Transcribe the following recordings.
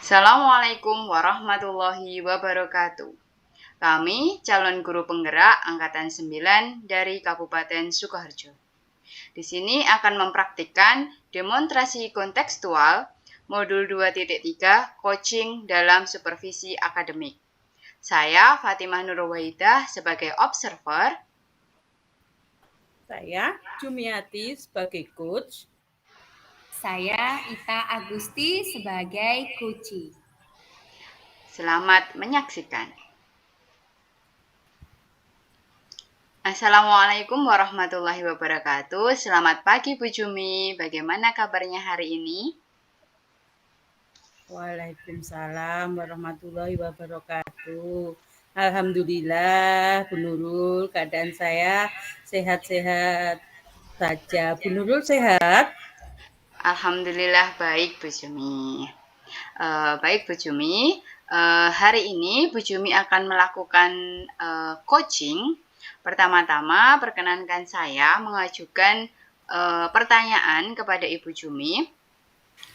Assalamualaikum warahmatullahi wabarakatuh. Kami calon guru penggerak angkatan 9 dari Kabupaten Sukoharjo. Di sini akan mempraktikkan demonstrasi kontekstual modul 2.3 coaching dalam supervisi akademik. Saya Fatimah Nurwaidah sebagai observer. Saya Jumiati sebagai coach. Saya Ita Agusti sebagai coach. Selamat menyaksikan. Assalamualaikum warahmatullahi wabarakatuh. Selamat pagi Bu Jumi. Bagaimana kabarnya hari ini? Waalaikumsalam warahmatullahi wabarakatuh. Alhamdulillah, Bu Nurul, keadaan saya sehat-sehat saja. Bu Nurul sehat? Alhamdulillah baik Bu Jumi. Baik Bu Jumi, hari ini Bu Jumi akan melakukan coaching. Pertama-tama perkenankan saya mengajukan pertanyaan kepada Ibu Jumi,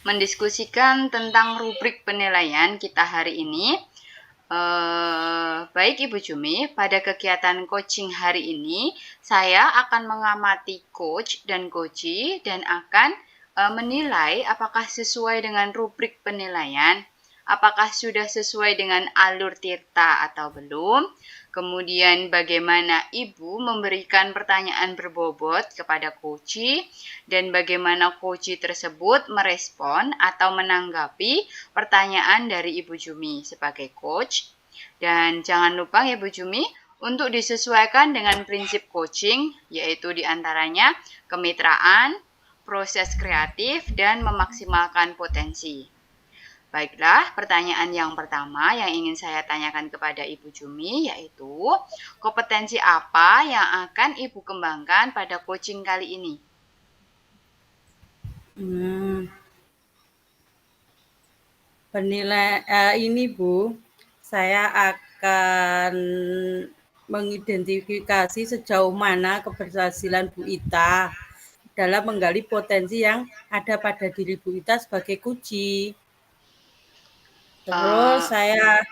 mendiskusikan tentang rubrik penilaian kita hari ini. Baik Ibu Jumi, pada kegiatan coaching hari ini saya akan mengamati coach dan coachee dan akan menilai apakah sesuai dengan rubrik penilaian, apakah sudah sesuai dengan alur tirta atau belum. Kemudian bagaimana Ibu memberikan pertanyaan berbobot kepada coachee dan bagaimana coachee tersebut merespon atau menanggapi pertanyaan dari Ibu Jumi sebagai coach. Dan jangan lupa ya Bu Jumi, untuk disesuaikan dengan prinsip coaching, yaitu diantaranya kemitraan, proses kreatif, dan memaksimalkan potensi. Baiklah, pertanyaan yang pertama yang ingin saya tanyakan kepada Ibu Jumi yaitu, kompetensi apa yang akan Ibu kembangkan pada coaching kali ini? Ini Bu, saya akan mengidentifikasi sejauh mana keberhasilan Bu Ita dalam menggali potensi yang ada pada diri Bu Ita sebagai coachee. Terus saya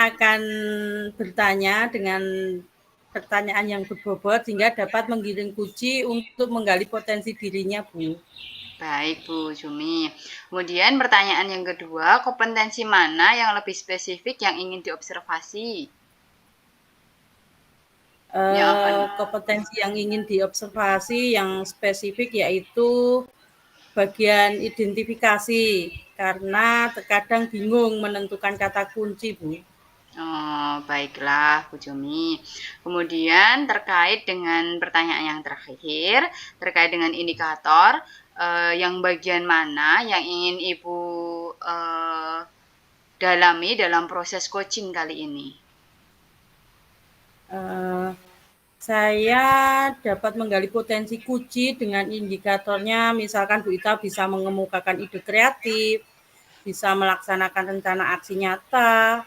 akan bertanya dengan pertanyaan yang berbobot sehingga dapat menggiring coachee untuk menggali potensi dirinya, Bu. Baik Bu Jumi. Kemudian pertanyaan yang kedua, kompetensi mana yang lebih spesifik yang ingin diobservasi? Kompetensi yang ingin diobservasi yang spesifik yaitu bagian identifikasi, karena terkadang bingung menentukan kata kunci, Bu. Baiklah Bu Jumi. Kemudian terkait dengan pertanyaan yang terakhir, terkait dengan indikator, yang bagian mana yang ingin Ibu dalami dalam proses coaching kali ini? Saya dapat menggali potensi coachee dengan indikatornya, misalkan Bu Ita bisa mengemukakan ide kreatif, bisa melaksanakan rencana aksi nyata,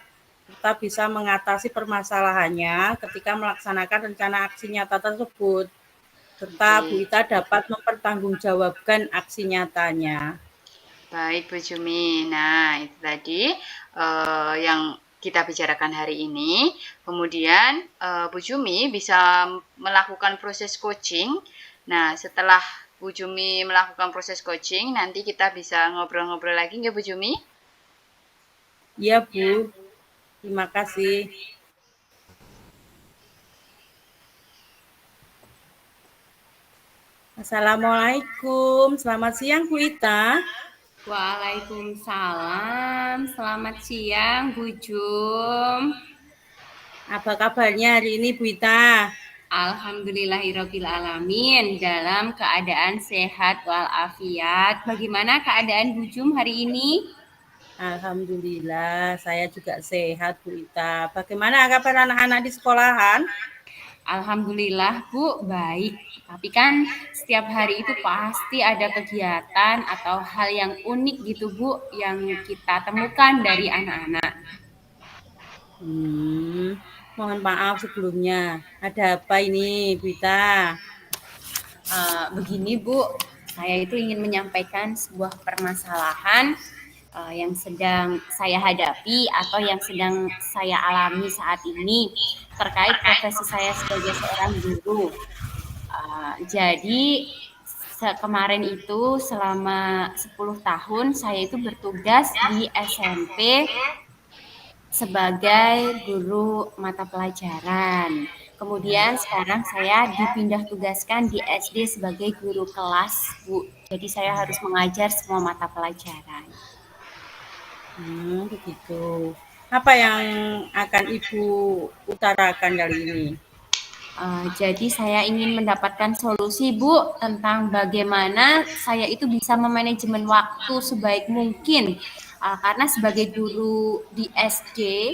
serta bisa mengatasi permasalahannya ketika melaksanakan rencana aksi nyata tersebut, serta Bu Ita dapat mempertanggungjawabkan aksi nyatanya. Baik Bu Jumi, nah itu tadi yang kita bicarakan hari ini. Kemudian Bu Jumi bisa melakukan proses coaching. Nah setelah Bu Jumi melakukan proses coaching, nanti kita bisa ngobrol-ngobrol lagi nggak Bu Jumi? Iya Bu, terima kasih. Assalamualaikum, selamat siang Bu Ita. Waalaikumsalam, selamat siang Bu Jum. Apa kabarnya hari ini Bu Ita? Alhamdulillahirrabbilalamin, dalam keadaan sehat walafiat. Bagaimana keadaan Bu Jum hari ini? Alhamdulillah, saya juga sehat Bu Ita. Bagaimana kabar anak-anak di sekolahan? Alhamdulillah Bu, baik. Tapi kan setiap hari itu pasti ada kegiatan atau hal yang unik gitu Bu, yang kita temukan dari anak-anak. Mohon maaf sebelumnya. Ada apa ini Bu Ita? Begini Bu, saya itu ingin menyampaikan sebuah permasalahan yang sedang saya hadapi atau yang sedang saya alami saat ini terkait profesi saya sebagai seorang guru. Jadi kemarin itu selama 10 tahun saya itu bertugas di SMP sebagai guru mata pelajaran. Kemudian sekarang saya dipindah tugaskan di SD sebagai guru kelas, Bu. Jadi saya harus mengajar semua mata pelajaran. Begitu. Apa yang akan Ibu utarakan kali ini? Jadi saya ingin mendapatkan solusi, Bu, tentang bagaimana saya itu bisa memanajemen waktu sebaik mungkin. Karena sebagai guru di SD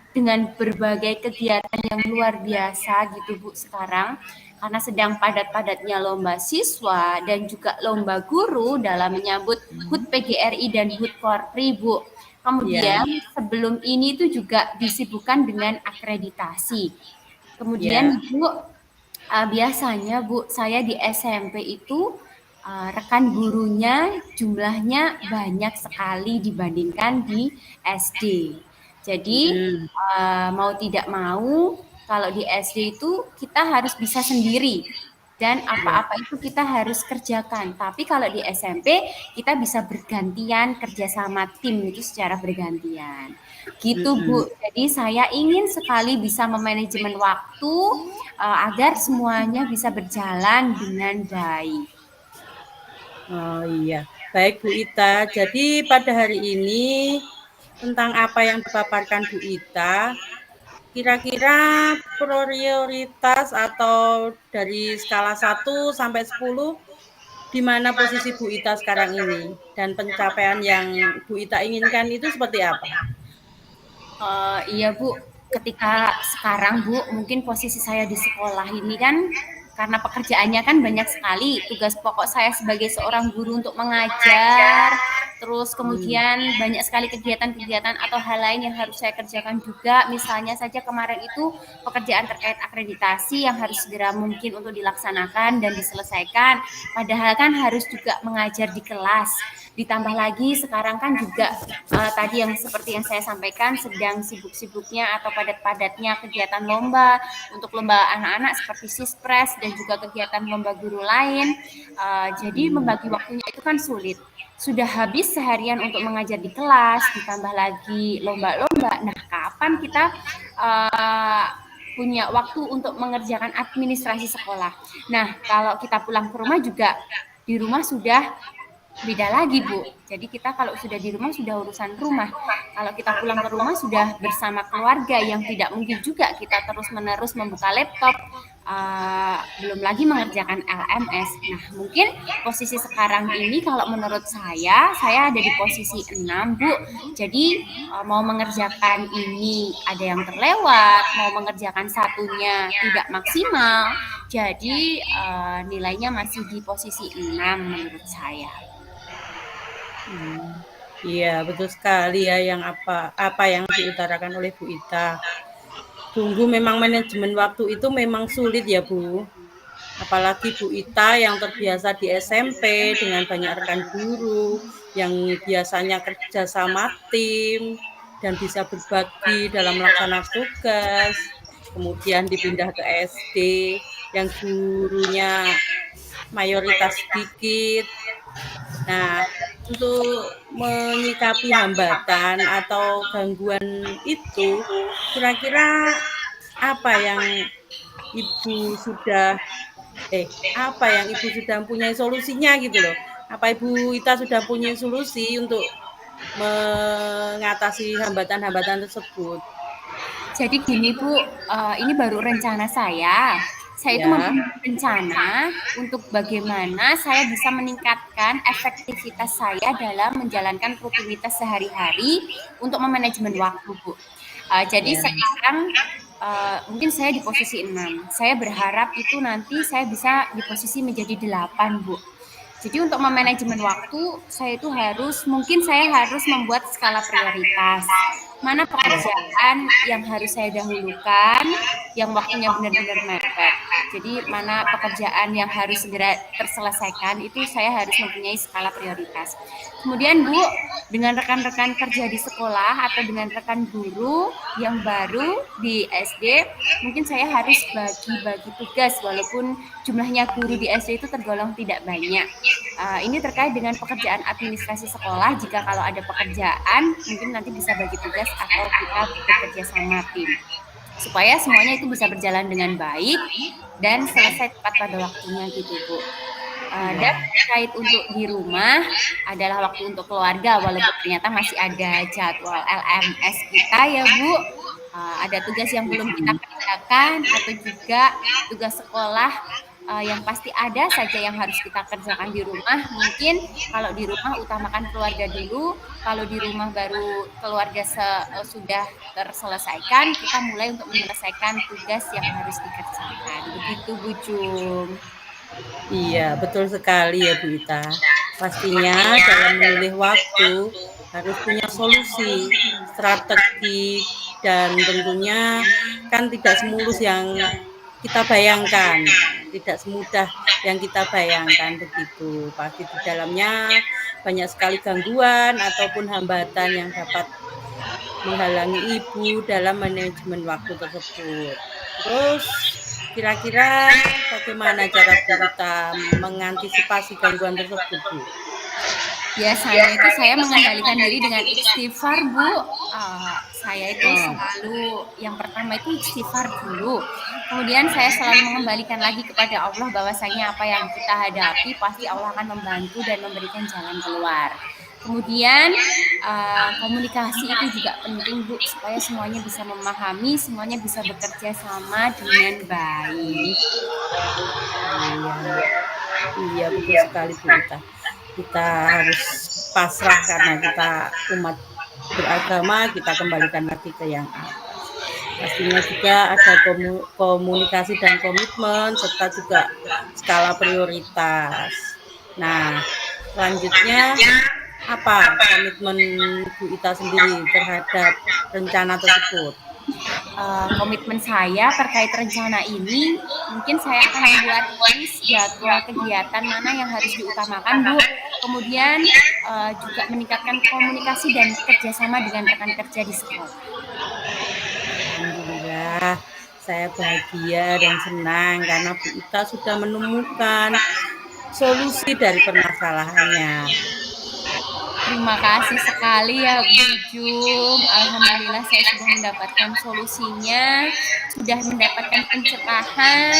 dengan berbagai kegiatan yang luar biasa gitu, Bu, sekarang karena sedang padat-padatnya lomba siswa dan juga lomba guru dalam menyambut HUT PGRI dan HUT Korpri, Bu. Kemudian sebelum ini itu juga disibukkan dengan akreditasi. Kemudian Bu, biasanya Bu, saya di SMP itu rekan gurunya jumlahnya banyak sekali dibandingkan di SD. Jadi mau tidak mau kalau di SD itu kita harus bisa sendiri dan apa-apa itu kita harus kerjakan. Tapi kalau di SMP kita bisa bergantian kerja sama tim itu secara bergantian. Gitu Bu. Jadi saya ingin sekali bisa memanajemen waktu agar semuanya bisa berjalan dengan baik. Oh iya, baik Bu Ita. Jadi pada hari ini tentang apa yang dipaparkan Bu Ita, kira-kira prioritas atau dari skala 1 sampai 10, di mana posisi Bu Ita sekarang ini? Dan pencapaian yang Bu Ita inginkan itu seperti apa? Iya Bu, ketika sekarang Bu, mungkin posisi saya di sekolah ini kan karena pekerjaannya kan banyak sekali. Tugas pokok saya sebagai seorang guru untuk mengajar, terus kemudian banyak sekali kegiatan-kegiatan atau hal lain yang harus saya kerjakan juga. Misalnya saja kemarin itu pekerjaan terkait akreditasi yang harus segera mungkin untuk dilaksanakan dan diselesaikan. Padahal kan harus juga mengajar di kelas. Ditambah lagi sekarang kan juga tadi yang seperti yang saya sampaikan sedang sibuk-sibuknya atau padat-padatnya kegiatan lomba untuk lomba anak-anak seperti Sispres dan juga kegiatan lomba guru lain. Jadi membagi waktunya itu kan sulit. Sudah habis seharian untuk mengajar di kelas, ditambah lagi lomba-lomba. Nah, kapan kita punya waktu untuk mengerjakan administrasi sekolah? Nah, kalau kita pulang ke rumah juga di rumah sudah beda lagi Bu. Jadi kita kalau sudah di rumah sudah urusan rumah. Kalau kita pulang ke rumah sudah bersama keluarga yang tidak mungkin juga kita terus-menerus membuka laptop. Belum lagi mengerjakan LMS. Nah mungkin posisi sekarang ini kalau menurut saya ada di posisi 6 Bu. Jadi mau mengerjakan ini ada yang terlewat, mau mengerjakan satunya tidak maksimal. Jadi nilainya masih di posisi 6 menurut saya. Iya, betul sekali ya yang apa yang diutarakan oleh Bu Ita. Sungguh memang manajemen waktu itu memang sulit ya Bu. Apalagi Bu Ita yang terbiasa di SMP dengan banyak rekan guru yang biasanya kerja sama tim dan bisa berbagi dalam melaksanakan tugas. Kemudian dipindah ke SD yang gurunya mayoritas sedikit. Nah, untuk menyikapi hambatan atau gangguan itu, kira-kira apa yang Ibu sudah mempunyai solusinya gitu loh. Apa Ibu Ita sudah punya solusi untuk mengatasi hambatan-hambatan tersebut? Jadi gini Bu, ini baru rencana saya. Saya itu mempunyai rencana untuk bagaimana saya bisa meningkatkan efektivitas saya dalam menjalankan rutinitas sehari-hari untuk memanajemen waktu, Bu. Jadi sekarang mungkin saya di posisi 6. Saya berharap itu nanti saya bisa di posisi menjadi 8, Bu. Jadi untuk memanajemen waktu, saya harus membuat skala prioritas. Mana pekerjaan yang harus saya dahulukan, yang waktunya benar-benar mepet. Jadi mana pekerjaan yang harus segera terselesaikan itu saya harus mempunyai skala prioritas. Kemudian Bu, dengan rekan-rekan kerja di sekolah atau dengan rekan guru yang baru di SD, mungkin saya harus bagi-bagi tugas walaupun jumlahnya guru di SD itu tergolong tidak banyak. Ini terkait dengan pekerjaan administrasi sekolah. Jika kalau ada pekerjaan, mungkin nanti bisa bagi tugas atau kita bekerja sama tim supaya semuanya itu bisa berjalan dengan baik dan selesai tepat pada waktunya gitu Bu. Dan terkait untuk di rumah adalah waktu untuk keluarga walaupun ternyata masih ada jadwal LMS kita ya Bu. Ada tugas yang belum kita kerjakan atau juga tugas sekolah yang pasti ada saja yang harus kita kerjakan di rumah. Mungkin kalau di rumah utamakan keluarga dulu, kalau di rumah baru keluarga sudah terselesaikan, kita mulai untuk menyelesaikan tugas yang harus dikerjakan. Begitu Bu Jum. Iya, betul sekali ya Bu Ita. Pastinya dalam memilih waktu harus punya solusi, strategi, dan tentunya kan tidak semulus yang kita bayangkan, tidak semudah yang kita bayangkan begitu. Pasti di dalamnya banyak sekali gangguan ataupun hambatan yang dapat menghalangi ibu dalam manajemen waktu tersebut. Terus kira-kira bagaimana cara Bu Ita mengantisipasi gangguan tersebut, Bu? Biasanya itu saya mengendalikan diri dengan istighfar Bu. Saya itu selalu yang pertama itu istighfar dulu. Kemudian saya selalu mengembalikan lagi kepada Allah bahwasanya apa yang kita hadapi pasti Allah akan membantu dan memberikan jalan keluar. Kemudian komunikasi itu juga penting Bu supaya semuanya bisa memahami, semuanya bisa bekerja sama dengan baik. Iya, betul sekali Bu Ita. Kita harus pasrah karena kita umat beragama, kita kembalikan lagi ke yang atas. Pastinya juga ada komunikasi dan komitmen serta juga skala prioritas. Nah, selanjutnya apa komitmen Bu Ita sendiri terhadap rencana tersebut? Komitmen saya terkait rencana ini, mungkin saya akan membuat list jadwal kegiatan mana yang harus diutamakan, Bu. Kemudian juga meningkatkan komunikasi dan kerjasama dengan rekan kerja di sekolah. Alhamdulillah, saya bahagia dan senang karena Bu Ita sudah menemukan solusi dari permasalahannya. Terima kasih sekali ya Bu Jum. Alhamdulillah saya sudah mendapatkan solusinya, sudah mendapatkan pencerahan.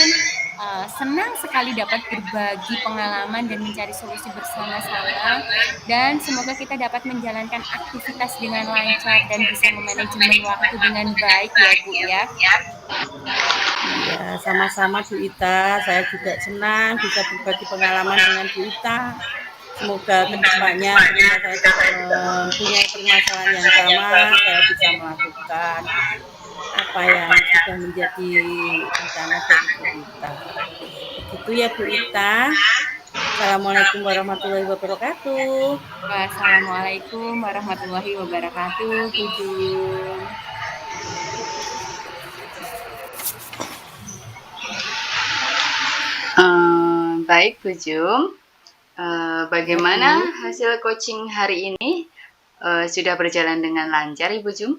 Senang sekali dapat berbagi pengalaman dan mencari solusi bersama-sama. Dan semoga kita dapat menjalankan aktivitas dengan lancar dan bisa memanajemen waktu dengan baik ya Bu ya. Ya, sama-sama Bu Ita. Saya juga senang bisa berbagi pengalaman dengan Bu Ita. Semoga kedepannya ketika saya mempunyai permasalahan yang sama, saya bisa melakukan apa yang sudah menjadi rencana dari Bu Ita. Begitu ya Bu Ita. Assalamualaikum warahmatullahi wabarakatuh. Wassalamualaikum warahmatullahi wabarakatuh, Bu Jum. Baik Bu Jum, bagaimana hasil coaching hari ini? Sudah berjalan dengan lancar Ibu Jum?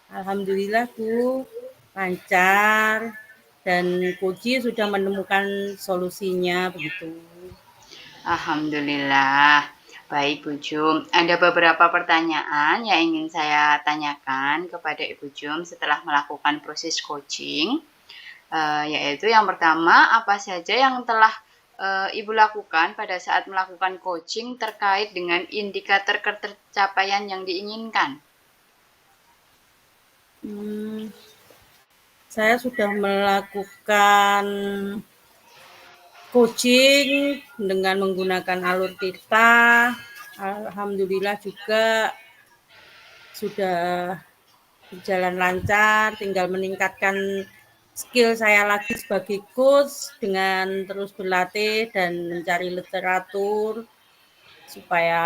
Alhamdulillah Bu, lancar dan Koji sudah menemukan solusinya begitu. Alhamdulillah. Baik Bu Jum, ada beberapa pertanyaan yang ingin saya tanyakan kepada Ibu Jum setelah melakukan proses coaching. Yaitu yang pertama, apa saja yang telah Ibu lakukan pada saat melakukan coaching terkait dengan indikator tercapaian yang diinginkan? Saya sudah melakukan coaching dengan menggunakan alur kita. Alhamdulillah juga sudah berjalan lancar, tinggal meningkatkan skill saya lagi sebagai coach dengan terus berlatih dan mencari literatur supaya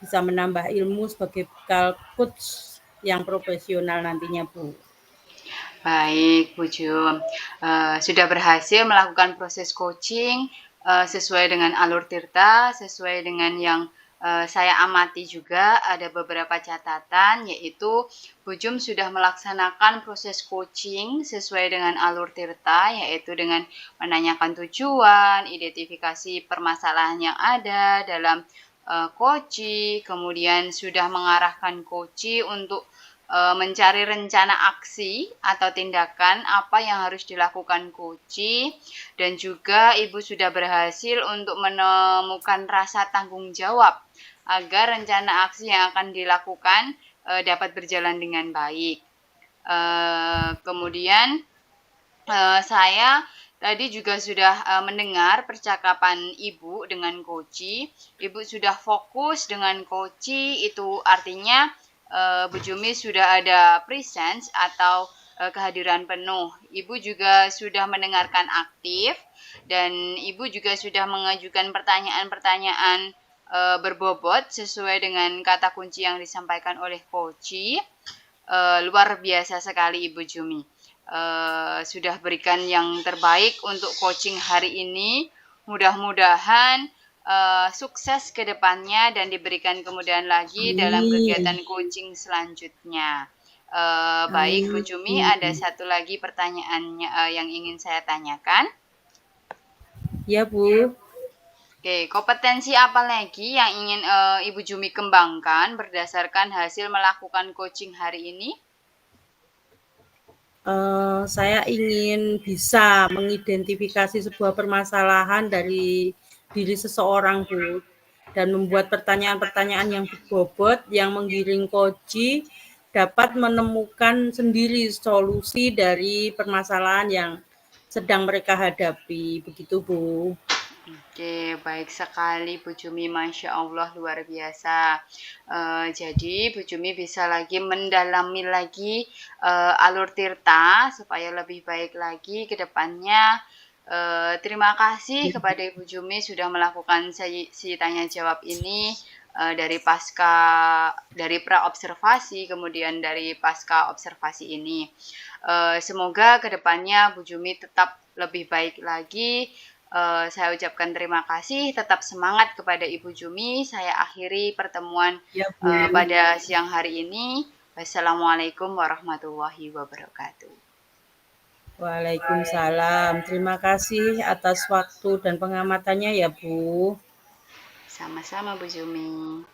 bisa menambah ilmu sebagai bekal coach yang profesional nantinya Bu. Baik, Bu Jum. Sudah berhasil melakukan proses coaching sesuai dengan alur Tirta, sesuai dengan yang saya amati juga ada beberapa catatan, yaitu Bu Jum sudah melaksanakan proses coaching sesuai dengan alur Tirta, yaitu dengan menanyakan tujuan, identifikasi permasalahan yang ada dalam coaching, kemudian sudah mengarahkan coaching untuk mencari rencana aksi atau tindakan apa yang harus dilakukan coaching, dan juga Ibu sudah berhasil untuk menemukan rasa tanggung jawab agar rencana aksi yang akan dilakukan dapat berjalan dengan baik. Kemudian saya tadi juga sudah mendengar percakapan Ibu dengan Koci. Ibu sudah fokus dengan Koci, itu artinya Bu Jumi sudah ada presence atau kehadiran penuh. Ibu juga sudah mendengarkan aktif dan Ibu juga sudah mengajukan pertanyaan-pertanyaan berbobot sesuai dengan kata kunci yang disampaikan oleh Koci. Luar biasa sekali Ibu Jumi. Sudah berikan yang terbaik untuk coaching hari ini. Mudah-mudahan sukses ke depannya dan diberikan kemudahan lagi dalam kegiatan Amin. coaching selanjutnya. Baik, Bu Jumi, ada Amin. satu lagi pertanyaannya yang ingin saya tanyakan. Ya, Bu. Oke, kompetensi apa lagi yang ingin Ibu Jumi kembangkan berdasarkan hasil melakukan coaching hari ini? Saya ingin bisa mengidentifikasi sebuah permasalahan dari diri seseorang, Bu, dan membuat pertanyaan-pertanyaan yang berbobot yang menggiring Koji dapat menemukan sendiri solusi dari permasalahan yang sedang mereka hadapi. Begitu, Bu. Oke, baik sekali Bu Jumi, Masya Allah luar biasa. Jadi Bu Jumi bisa lagi mendalami lagi alur Tirta supaya lebih baik lagi ke depannya. Terima kasih kepada Ibu Jumi sudah melakukan si tanya jawab ini dari pra observasi kemudian dari pasca observasi ini. Semoga ke depannya Bu Jumi tetap lebih baik lagi. Saya ucapkan terima kasih, tetap semangat kepada Ibu Jumi. Saya akhiri pertemuan Ya, Bu. pada siang hari ini. Wassalamualaikum warahmatullahi wabarakatuh. Waalaikumsalam. Terima kasih atas waktu dan pengamatannya ya, Bu. Sama-sama Bu Jumi.